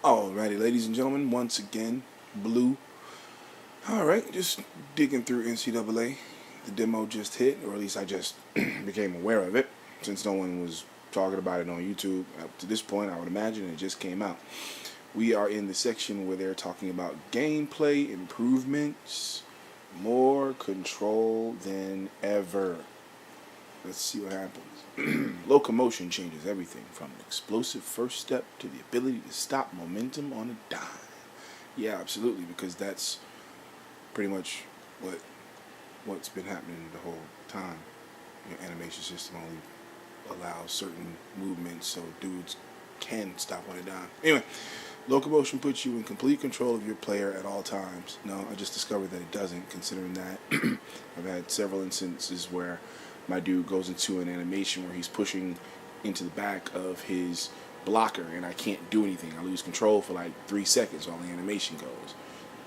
Alrighty, ladies and gentlemen, once again, Blue. Alright, just digging through NCAA. The demo just hit, or at least I just became aware of it, since no one was talking about it on YouTube. Up to this point, I would imagine it just came out. We are in the section where they're talking about gameplay improvements, more control than ever. Let's see what happens. Locomotion changes everything from an explosive first step to the ability to stop momentum on a dime. Yeah, absolutely, because that's pretty much what's been happening the whole time. Your animation system only allows certain movements so dudes can stop on a dime. Anyway, locomotion puts you in complete control of your player at all times. No, I just discovered that it doesn't, considering that I've had several instances where my dude goes into an animation where he's pushing into the back of his blocker and I can't do anything. I lose control for like 3 seconds while the animation goes.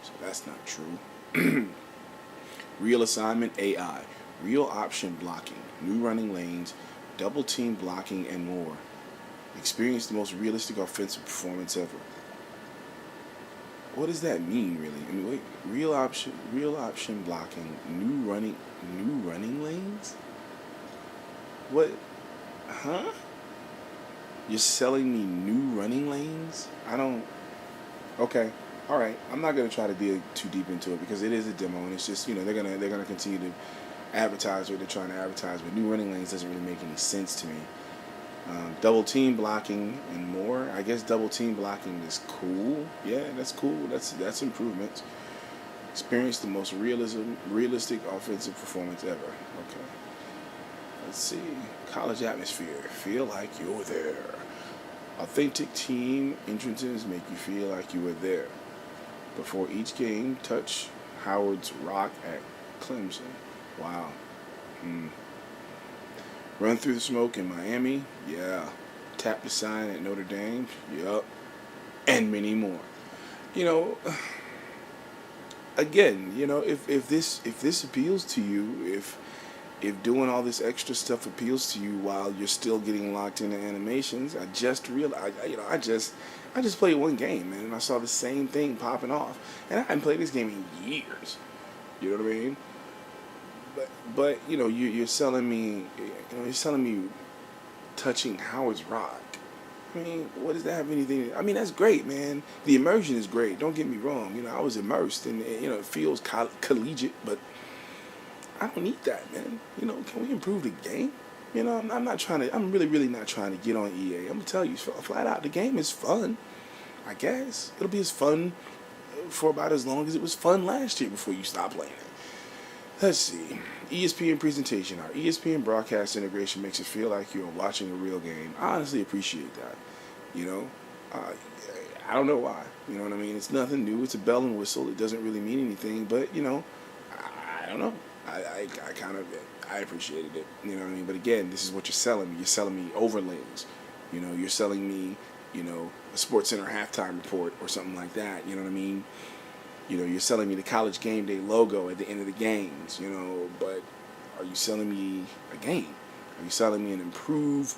So that's not true. Real assignment AI, real option blocking, new running lanes, double team blocking, and more. Experience the most realistic offensive performance ever. What does that mean, really? I mean, wait, real option blocking, new running lanes. What? Huh? You're selling me new running lanes? I don't. Okay. All right. I'm not gonna try to dig too deep into it because it is a demo and it's just they're gonna continue to advertise what they're trying to advertise, but new running lanes doesn't really make any sense to me. Double team blocking and more. I guess double team blocking is cool. Yeah, that's cool. That's improvements. Experience the most realistic offensive performance ever. Okay. Let's see. College atmosphere. Feel like you're there. Authentic team entrances make you feel like you were there. Before each game, touch Howard's Rock at Clemson. Wow. Run through the smoke in Miami. Yeah. Tap the sign at Notre Dame. Yup. And many more. You know, again, if this appeals to you, if doing all this extra stuff appeals to you while you're still getting locked into animations, I just realized, I just played one game, man, and I saw the same thing popping off, and I hadn't played this game in years. You know what I mean? But you're selling me, touching Howard's Rock. I mean, what does that have anything? I mean, that's great, man. The immersion is great. Don't get me wrong. I was immersed, and it feels collegiate, but I don't need that, man. Can we improve the game? I'm not trying to. I'm really, really not trying to get on EA. I'm gonna tell you flat out, the game is fun. I guess it'll be as fun for about as long as it was fun last year before you stop playing it. Let's see. ESPN presentation. Our ESPN broadcast integration makes it feel like you're watching a real game. I honestly appreciate that. Uh, I don't know why. You know what I mean? It's nothing new. It's a bell and whistle. It doesn't really mean anything. But I don't know. I appreciated it. You know what I mean? But again, this is what you're selling me. You're selling me overlays. You're selling me, a Sports Center halftime report or something like that. You know what I mean? You're selling me the College Game Day logo at the end of the games, but are you selling me a game? Are you selling me an improved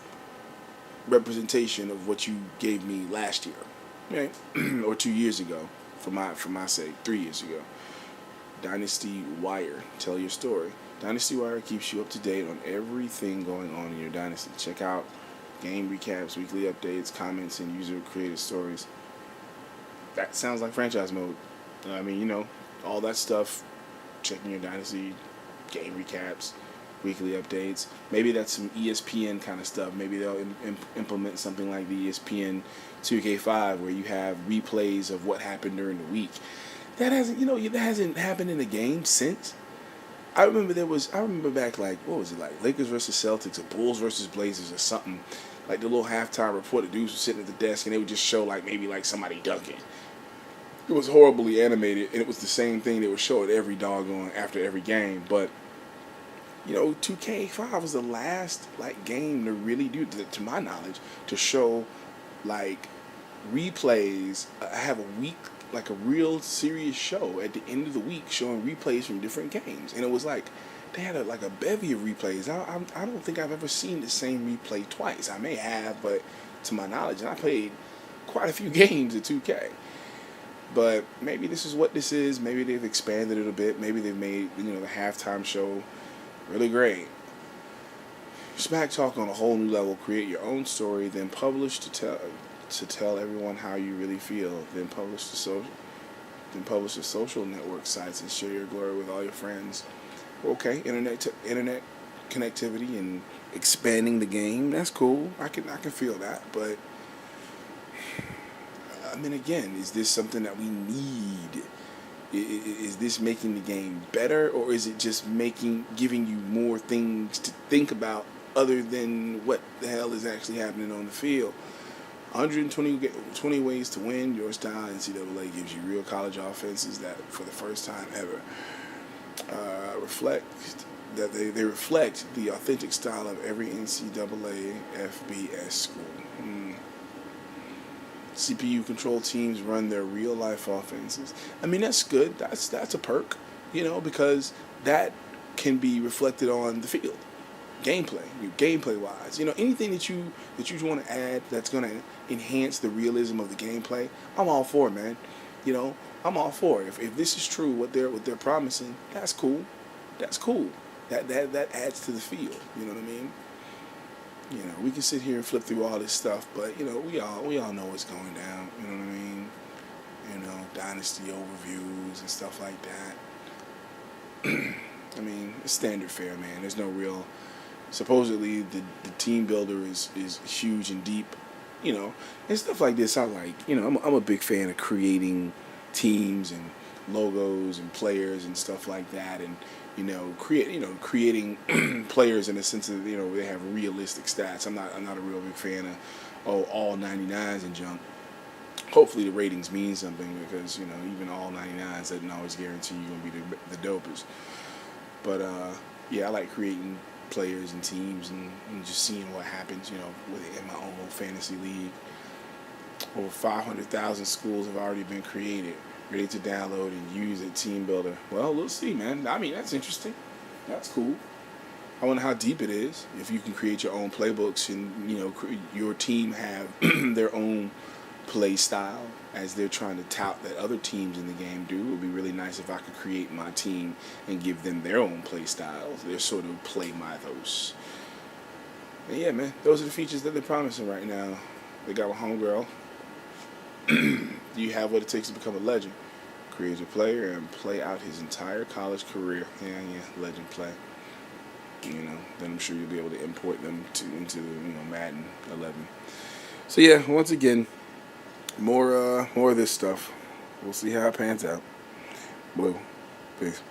representation of what you gave me last year, right? Or 2 years ago, for my sake, 3 years ago? Dynasty Wire, tell your story. Dynasty Wire keeps you up to date on everything going on in your dynasty. Check out game recaps, weekly updates, comments, and user-created stories. That sounds like franchise mode. I mean, all that stuff, checking your dynasty, game recaps, weekly updates. Maybe that's some ESPN kind of stuff. Maybe they'll implement something like the ESPN 2K5 where you have replays of what happened during the week. That hasn't happened in a game since. I remember back, like, what was it, like Lakers versus Celtics or Bulls versus Blazers or something. Like the little halftime report, the dudes were sitting at the desk and they would just show maybe somebody dunking. It was horribly animated, and it was the same thing they would show at every doggone after every game. But 2K5 was the last game to really do, to my knowledge, to show replays. I have a week, a real serious show at the end of the week showing replays from different games, and it was they had a bevy of replays. I don't think I've ever seen the same replay twice. I may have, but to my knowledge, and I played quite a few games at 2K. But maybe this is what this is. Maybe they've expanded it a bit. Maybe they've made the halftime show really great. Smack talk on a whole new level. Create your own story, then publish to tell everyone how you really feel. Then publish to social network sites and share your glory with all your friends. Okay, internet connectivity and expanding the game. That's cool. I can feel that, but I mean, again, is this something that we need? Is this making the game better, or is it just giving you more things to think about other than what the hell is actually happening on the field? 120 ways to win. Your style NCAA gives you real college offenses that, for the first time ever, they reflect the authentic style of every NCAA FBS school. CPU controlled teams run their real life offenses. I mean, that's good. That's a perk, because that can be reflected on the field, gameplay wise. Anything that you want to add that's going to enhance the realism of the gameplay. I'm all for it, man. I'm all for it. If this is true, what they're promising, that's cool. That's cool. That adds to the field. You know what I mean? We can sit here and flip through all this stuff, but we all know what's going down. You know what I mean? Dynasty overviews and stuff like that. I mean, it's standard fare, man. There's no real. Supposedly, the team builder is huge and deep, and stuff like this. I like. I'm a big fan of creating teams and logos and players and stuff like that, and creating players in the sense that they have realistic stats. I'm not a real big fan of all 99s and junk. Hopefully the ratings mean something, because even all 99s doesn't always guarantee you're gonna be the dopest. But I like creating players and teams and just seeing what happens. In my own little fantasy league. Over 500,000 schools have already been created, ready to download and use a team builder. Well, we'll see, man. I mean, that's interesting. That's cool. I wonder how deep it is. If you can create your own playbooks and your team have their own play style, as they're trying to tout that other teams in the game do. It would be really nice if I could create my team and give them their own play styles, their sort of play mythos. And yeah, man, those are the features that they're promising right now. They got a homegirl. Do you have what it takes to become a legend? Create a player and play out his entire college career. Yeah, legend play. Then I'm sure you'll be able to import them into Madden 11. So yeah, once again, more of this stuff. We'll see how it pans out. Whoa, peace.